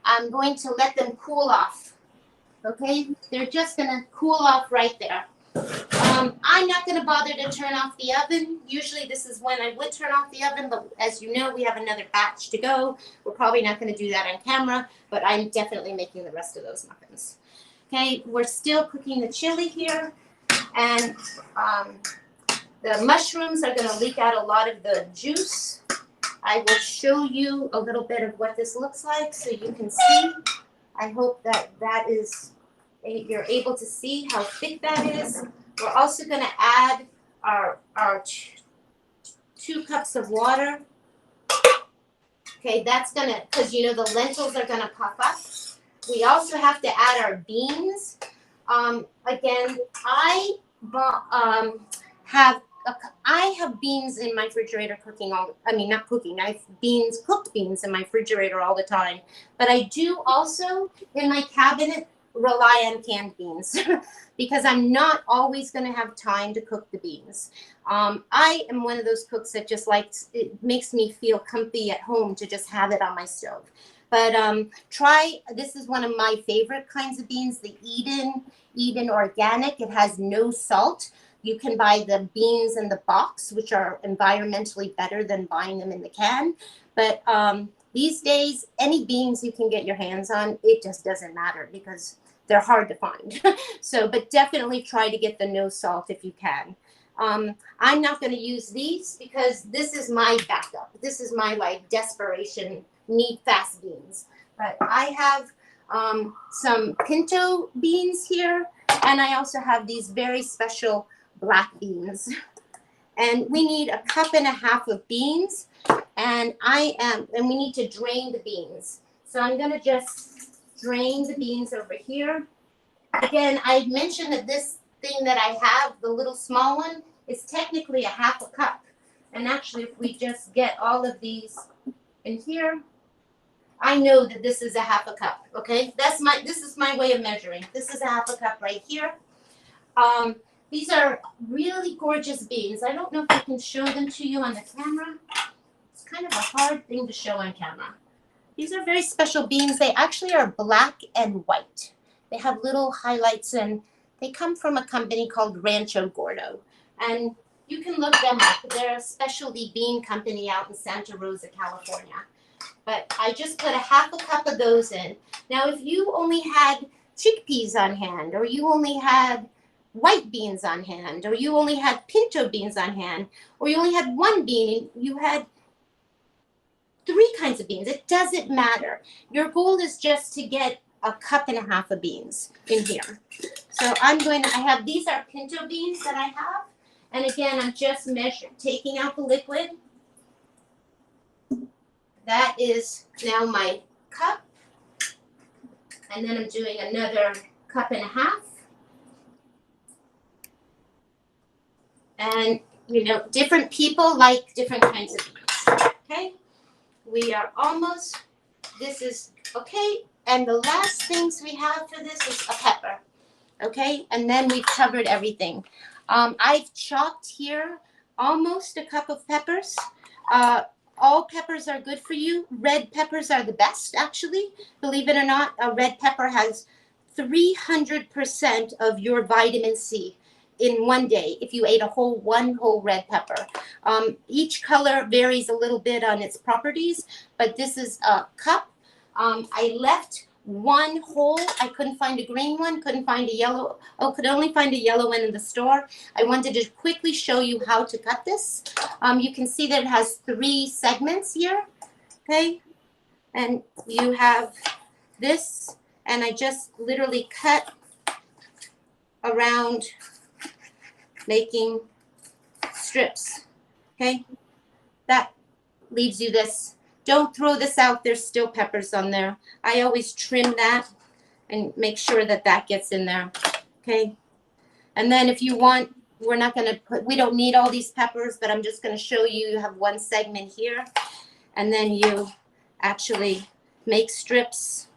I'm going to let them cool off. Okay? They're just going to cool off right there. I'm not going to bother to turn off the oven. Usually this is when I would turn off the oven, but as you know, we have another batch to go. We're probably not going to do that on camera, but I'm definitely making the rest of those muffins. Okay, we're still cooking the chili here, and the mushrooms are going to leak out a lot of the juice. I will show you a little bit of what this looks like so you can see. I hope that you're able to see how thick that is. We're also going to add our 2 cups of water. Okay, that's going to, because you know the lentils are going to puff up. We also have to add our beans. Again, I have beans in my refrigerator cooking not cooking. I have cooked beans in my refrigerator all the time. But I do also in my cabinet rely on canned beans because I'm not always going to have time to cook the beans. I am one of those cooks that just likes, it makes me feel comfy at home to just have it on my stove. But this is one of my favorite kinds of beans, the Eden Organic. It has no salt. You can buy the beans in the box, which are environmentally better than buying them in the can. But these days, any beans you can get your hands on, it just doesn't matter because they're hard to find. But definitely try to get the no salt if you can. I'm not going to use these because this is my backup. This is my desperation, need fast beans. But I have some pinto beans here, and I also have these very special black beans. And we need 1.5 cups of beans, and we need to drain the beans. So I'm going to just drain the beans over here. Again, I mentioned that this thing that I have, the little small one, is technically 1/2 cup. And actually, if we just get all of these in here, I know that this is 1/2 cup, okay? This is my way of measuring. This is 1/2 cup right here. These are really gorgeous beans. I don't know if I can show them to you on the camera. It's kind of a hard thing to show on camera. These are very special beans. They actually are black and white. They have little highlights, and they come from a company called Rancho Gordo. And you can look them up. They're a specialty bean company out in Santa Rosa, California. But I just put 1/2 cup of those in. Now, if you only had chickpeas on hand, or you only had white beans on hand, or you only had pinto beans on hand, or you only had 1 bean and you had 3 kinds of beans, it doesn't matter. Your goal is just to get 1.5 cups of beans in here. So these are pinto beans that I have. And again, I'm just taking out the liquid. That is now my cup. And then I'm doing another 1.5 cups. And, different people like different kinds of beans. Okay? We are almost, this is, okay. And the last things we have for this is a pepper. Okay? And then we've covered everything. I've chopped here almost 1 cup of peppers. All peppers are good for you. Red peppers are the best, actually. Believe it or not, a red pepper has 300% of your vitamin C in one day if you ate one whole red pepper. Each color varies a little bit on its properties, but this is a cup. I left 1 whole. I couldn't find a green one, couldn't find a yellow. Could only find a yellow one in the store. I wanted to quickly show you how to cut this. You can see that it has 3 segments here, okay? And you have this, and I just literally cut around making strips, okay? That leaves you this. Don't throw this out. There's still peppers on there. I always trim that and make sure that that gets in there, okay? And then if you want, we don't need all these peppers, but I'm just going to show you. You have 1 segment here, and then you actually make strips,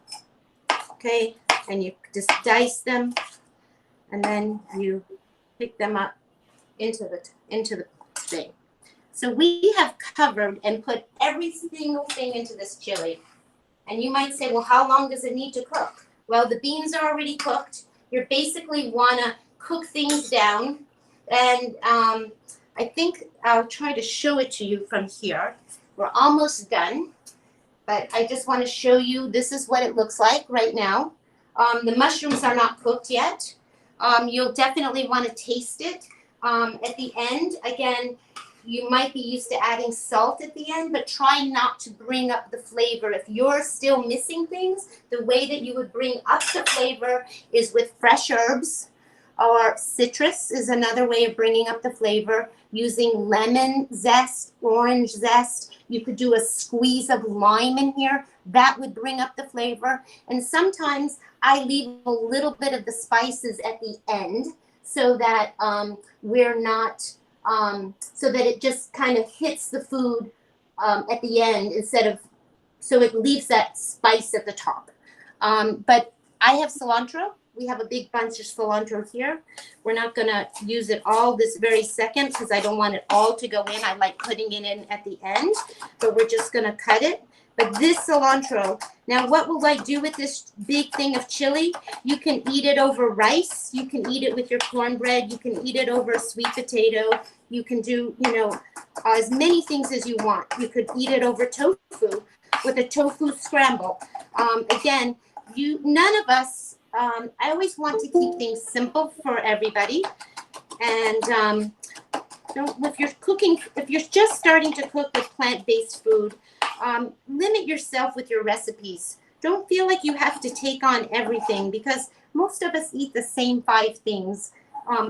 okay? And you just dice them, and then you pick them up into the thing. So we have covered and put every single thing into this chili. And you might say, well, how long does it need to cook? Well, the beans are already cooked. You basically want to cook things down. And I think I'll try to show it to you from here. We're almost done. But I just want to show you, this is what it looks like right now. The mushrooms are not cooked yet. You'll definitely want to taste it at the end. Again, you might be used to adding salt at the end, but try not to bring up the flavor. If you're still missing things, the way that you would bring up the flavor is with fresh herbs, or citrus is another way of bringing up the flavor, using lemon zest, orange zest. You could do a squeeze of lime in here. That would bring up the flavor. And sometimes I leave a little bit of the spices at the end so that we're not, so that it just kind of hits the food at the end instead of, so it leaves that spice at the top. But I have cilantro. We have a big bunch of cilantro here. We're not gonna use it all this very second because I don't want it all to go in. I like putting it in at the end, but we're just gonna cut it. But this cilantro, now what will I do with this big thing of chili? You can eat it over rice. You can eat it with your cornbread. You can eat it over a sweet potato. You can do, you know, as many things as you want. You could eat it over tofu with a tofu scramble. Again, none of us, I always want to keep things simple for everybody. And if you're cooking, if you're just starting to cook with plant-based food, limit yourself with your recipes. Don't feel like you have to take on everything, because most of us eat the same 5 things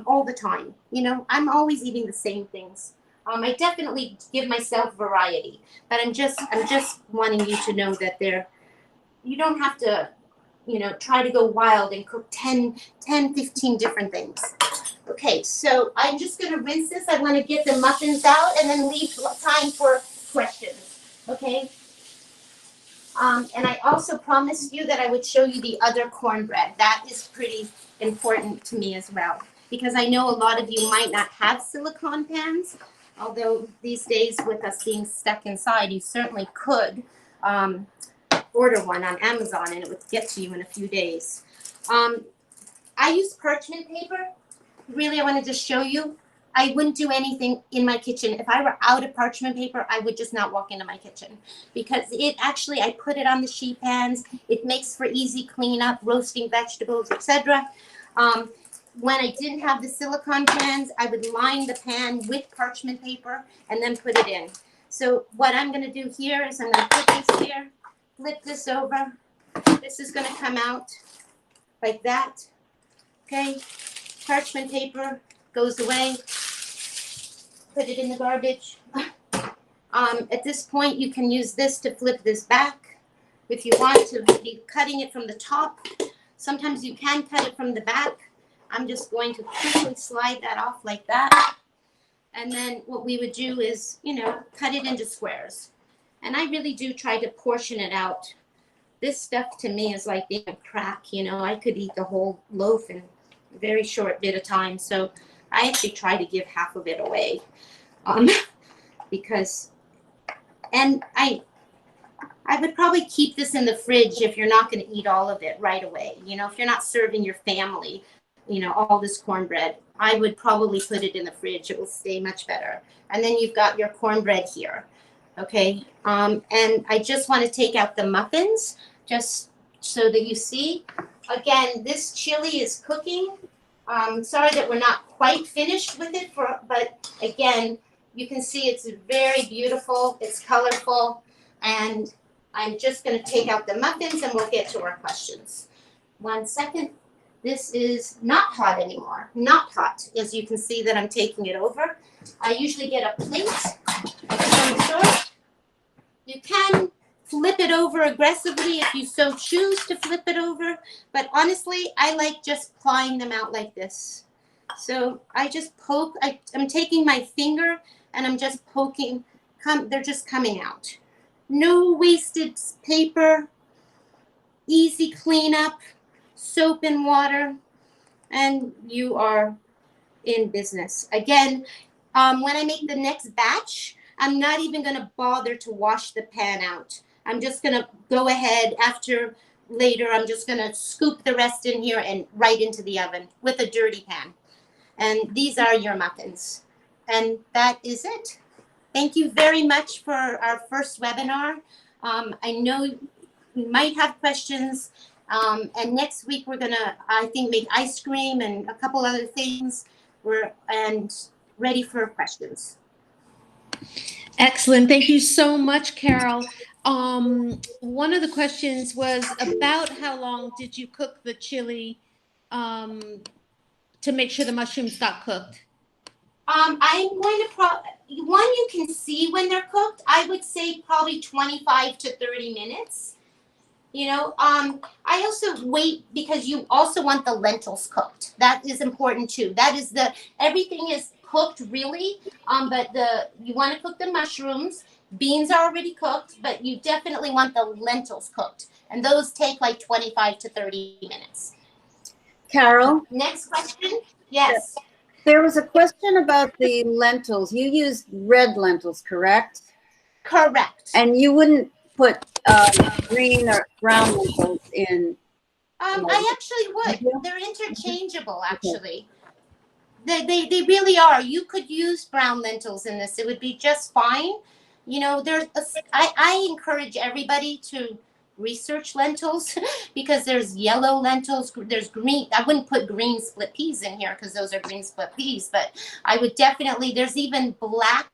all the time. You know, I'm always eating the same things. I definitely give myself variety, but I'm just wanting you to know that you don't have to, you know, try to go wild and cook 10, 15 different things. Okay, so I'm just going to rinse this. I want to get the muffins out and then leave time for questions. Okay? And I also promised you that I would show you the other cornbread. That is pretty important to me as well, because I know a lot of you might not have silicone pans, although these days with us being stuck inside, you certainly could order one on Amazon and it would get to you in a few days. I use parchment paper. Really, I wanted to show you. I wouldn't do anything in my kitchen. If I were out of parchment paper, I would just not walk into my kitchen, because it actually, I put it on the sheet pans. It makes for easy cleanup, roasting vegetables, etc. When I didn't have the silicone pans, I would line the pan with parchment paper and then put it in. So what I'm going to do here is I'm going to put this here, flip this over. This is going to come out like that. Okay, parchment paper goes away. Put it in the garbage. At this point, you can use this to flip this back. If you want to be cutting it from the top, sometimes you can cut it from the back. I'm just going to quickly slide that off like that. And then what we would do is, you know, cut it into squares. And I really do try to portion it out. This stuff to me is like being a crack, you know. I could eat the whole loaf in a very short bit of time. So I actually try to give half of it away. Because, and I would probably keep this in the fridge if you're not going to eat all of it right away. You know, if you're not serving your family, you know, all this cornbread, I would probably put it in the fridge. It will stay much better. And then you've got your cornbread here. Okay. And I just want to take out the muffins just so that you see. Again, this chili is cooking. Sorry that we're not quite finished with it, but again, you can see it's very beautiful. It's colorful. And I'm just going to take out the muffins and we'll get to our questions. 1 second. This is not hot anymore. Not hot. As you can see that I'm taking it over. I usually get a plate of some sort. You can flip it over aggressively if you so choose to flip it over. But honestly, I like just plying them out like this. So I just poke. I'm taking my finger and I'm just poking. They're just coming out. No wasted paper. Easy cleanup. Soap and water. And you are in business. Again, when I make the next batch, I'm not even going to bother to wash the pan out. I'm just going to go ahead after later. I'm just going to scoop the rest in here and right into the oven with a dirty pan. And these are your muffins. And that is it. Thank you very much for our first webinar. I know you might have questions. And next week we're going to, I think, make ice cream and a couple other things. And ready for questions. Excellent. Thank you so much, Carole. One of the questions was about how long did you cook the chili to make sure the mushrooms got cooked? I'm going to one you can see when they're cooked. I would say probably 25 to 30 minutes. You know, I also wait because you also want the lentils cooked. That is important too. That is everything is cooked really, but you want to cook the mushrooms. Beans are already cooked, but you definitely want the lentils cooked. And those take like 25 to 30 minutes. Carole? Next question. Yes. There was a question about the lentils. You used red lentils, correct? Correct. And you wouldn't put green or brown lentils in? I actually would. They're interchangeable, actually. They really are. You could use brown lentils in this. It would be just fine. You know, I encourage everybody to research lentils because there's yellow lentils, there's green. I wouldn't put green split peas in here because those are green split peas, but I would definitely, there's even black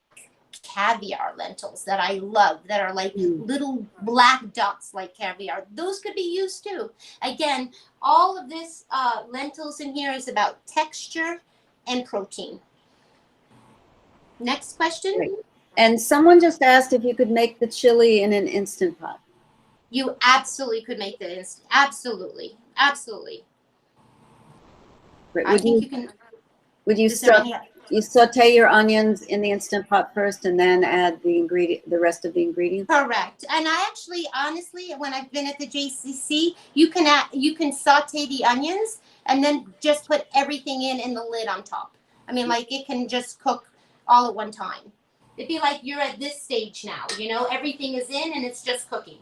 caviar lentils that I love that are like little black dots like caviar. Those could be used too. Again, all of this lentils in here is about texture and protein. Next question. Great. And someone just asked if you could make the chili in an Instant Pot. You absolutely could make the instant. Absolutely. Absolutely. Great. I think you can. Would you saute your onions in the Instant Pot first and then add the rest of the ingredients? Correct. And I actually, honestly, when I've been at the JCC, you can saute the onions and then just put everything in the lid on top. I mean, like it can just cook all at one time. It'd be like you're at this stage now, you know, everything is in and it's just cooking.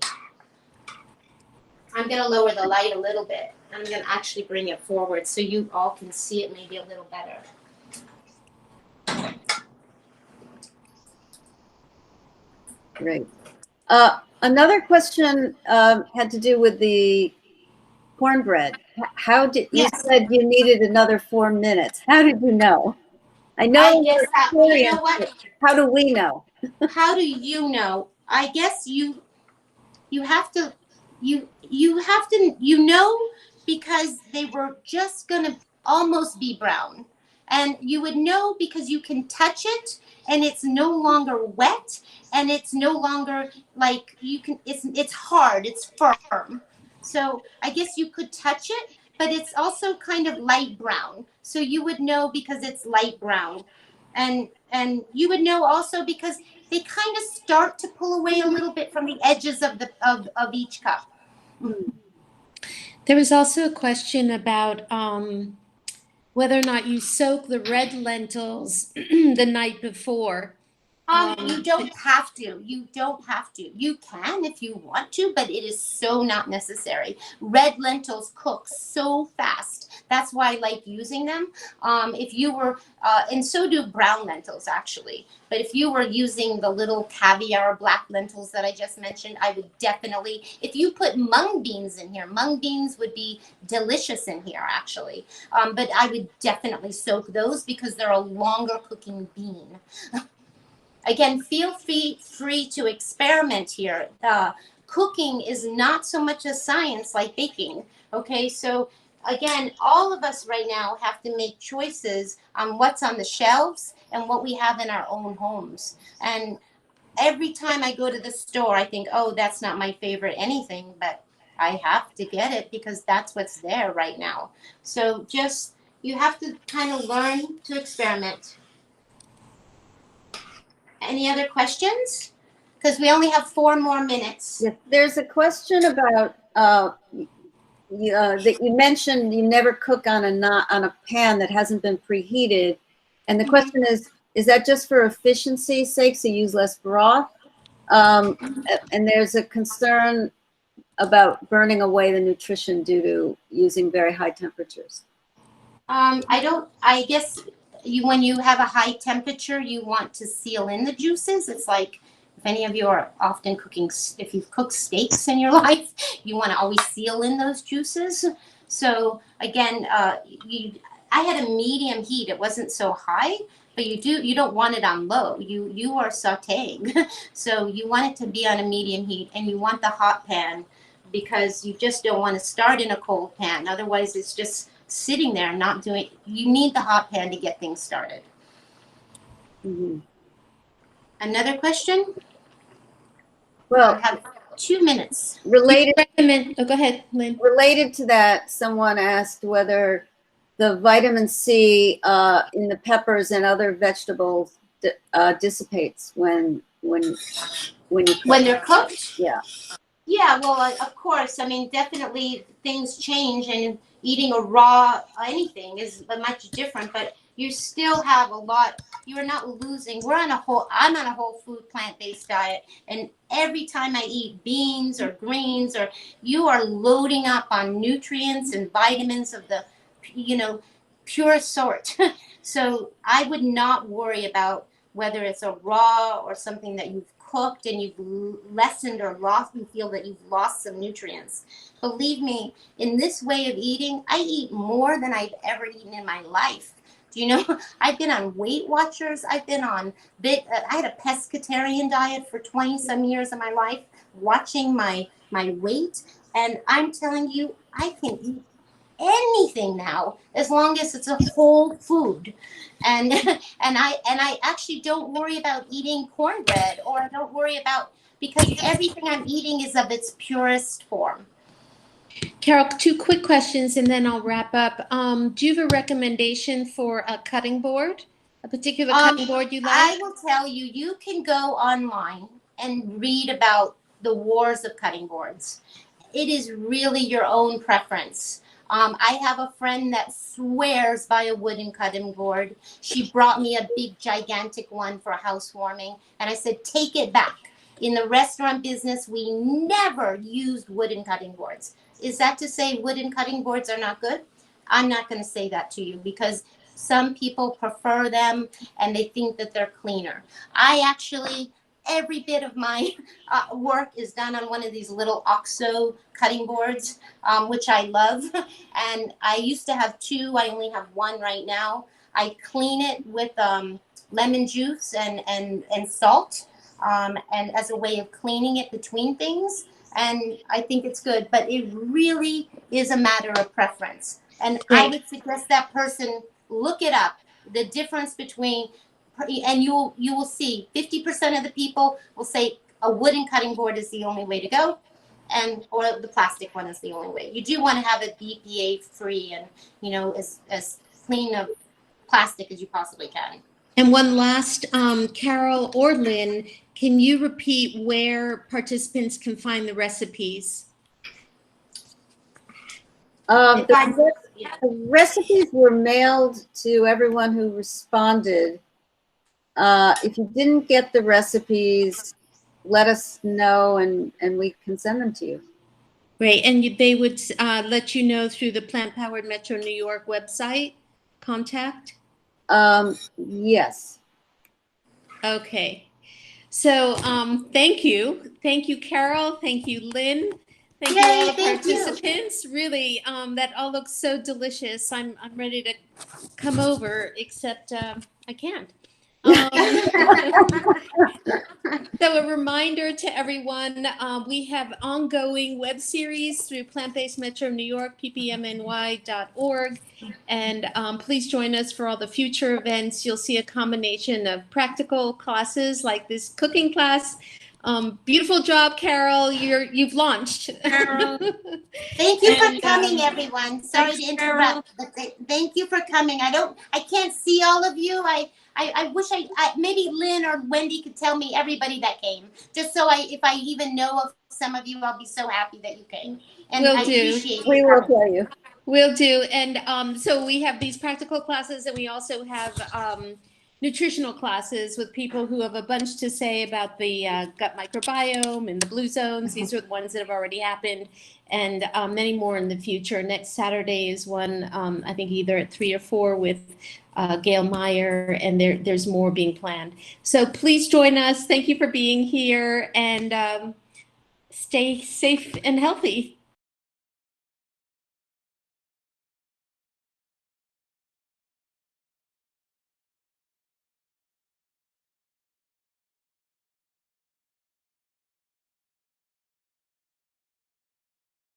I'm going to lower the light a little bit. I'm going to actually bring it forward so you all can see it maybe a little better. Great. Another question had to do with the cornbread. How did you said you needed another 4 minutes? How did you know? I know. I guess that, you know what? How do we know? How do you know? I guess you have to you know because they were just gonna almost be brown, and you would know because you can touch it and it's no longer wet and it's no longer like it's hard, it's firm. So I guess you could touch it, but it's also kind of light brown, so you would know because it's light brown. And you would know also because they kind of start to pull away a little bit from the edges of each cup. There was also a question about whether or not you soak the red lentils the night before. You don't have to. You don't have to. You can if you want to, but it is so not necessary. Red lentils cook so fast. That's why I like using them. If you were, and so do brown lentils actually. But if you were using the little caviar black lentils that I just mentioned, I would definitely, if you put mung beans in here, mung beans would be delicious in here actually. But I would definitely soak those because they're a longer cooking bean. Again, feel free to experiment here. Cooking is not so much a science like baking, okay? So again, all of us right now have to make choices on what's on the shelves and what we have in our own homes. And every time I go to the store, I think, oh, that's not my favorite anything, but I have to get it because that's what's there right now. So just, you have to kind of learn to experiment. Any other questions? Because we only have 4 more minutes. Yes, there's a question about that you mentioned you never cook on a pan that hasn't been preheated, and the question is that just for efficiency's sake, so you use less broth? And there's a concern about burning away the nutrition due to using very high temperatures. I guess when you have a high temperature, you want to seal in the juices. It's like if any of you are often cooking, if you've cooked steaks in your life, you want to always seal in those juices. So again, I had a medium heat. It wasn't so high, but you don't want it on low. You are sauteing. So you want it to be on a medium heat, and you want the hot pan because you just don't want to start in a cold pan. Otherwise it's just sitting there and not doing. You need the hot pan to get things started. Mhm. Another question? Well, I have 2 minutes. related Go ahead, Lynn. related to that, someone asked whether the vitamin C in the peppers and other vegetables dissipates when you cook. When they're cooked? Yeah. Yeah, well, of course. I mean, definitely things change, and eating a raw anything is much different, but you still have a lot. You are not losing. I'm on a whole food plant-based diet, and every time I eat beans or greens, or you are loading up on nutrients and vitamins of the, pure sort. So I would not worry about whether it's a raw or something that you've cooked and you've lessened or lost, you feel that you've lost some nutrients. Believe me, in this way of eating, I eat more than I've ever eaten in my life. Do you know, I've been on Weight Watchers. I had a pescatarian diet for 20 some years of my life, watching my weight. And I'm telling you, I can eat anything now as long as it's a whole food, and I actually don't worry about eating cornbread, or I don't worry about, because everything I'm eating is of its purest form. Carole, 2 quick questions and then I'll wrap up. Do you have a recommendation for a cutting board? A particular cutting board you like? I will tell you, you can go online and read about the wars of cutting boards. It is really your own preference. I have a friend that swears by a wooden cutting board. She brought me a big, gigantic one for a housewarming, and I said, take it back. In the restaurant business, we never used wooden cutting boards. Is that to say wooden cutting boards are not good? I'm not going to say that to you, because some people prefer them and they think that they're cleaner. Every bit of my work is done on one of these little OXO cutting boards, which I love. And I used to have 2. I only have 1 right now. I clean it with lemon juice and salt, and as a way of cleaning it between things. And I think it's good, but it really is a matter of preference. And Great. I would suggest that person look it up, the difference between, and you will see 50% of the people will say a wooden cutting board is the only way to go, or the plastic one is the only way. You do want to have it BPA free and as clean of plastic as you possibly can. And one last, Carole or Lynn, can you repeat where participants can find the recipes? The recipes were mailed to everyone who responded. If you didn't get the recipes, let us know and we can send them to you. Great, and they would let you know through the Plant Powered Metro New York website contact? Yes. Okay. So thank you. Thank you, Carole. Thank you, Lynn. Thank you all the participants. Really, that all looks so delicious. I'm ready to come over, except I can't. So a reminder to everyone, we have ongoing web series through Plant-Based Metro New York, ppmny.org. And please join us for all the future events. You'll see a combination of practical classes like this cooking class. Beautiful job, Carole. You've launched. Thank you for coming, everyone. Sorry to interrupt, but thank you for coming. I can't see all of you. I wish maybe Lynn or Wendy could tell me everybody that came, just so if I even know of some of you, I'll be so happy that you came. And Will I do. appreciate We will tell you. Will do. And so we have these practical classes, and we also have nutritional classes with people who have a bunch to say about the gut microbiome and the blue zones. These are the ones that have already happened, and many more in the future. Next Saturday is one, I think either at 3 or 4 with Gail Meyer, and there's more being planned. So please join us. Thank you for being here, and stay safe and healthy.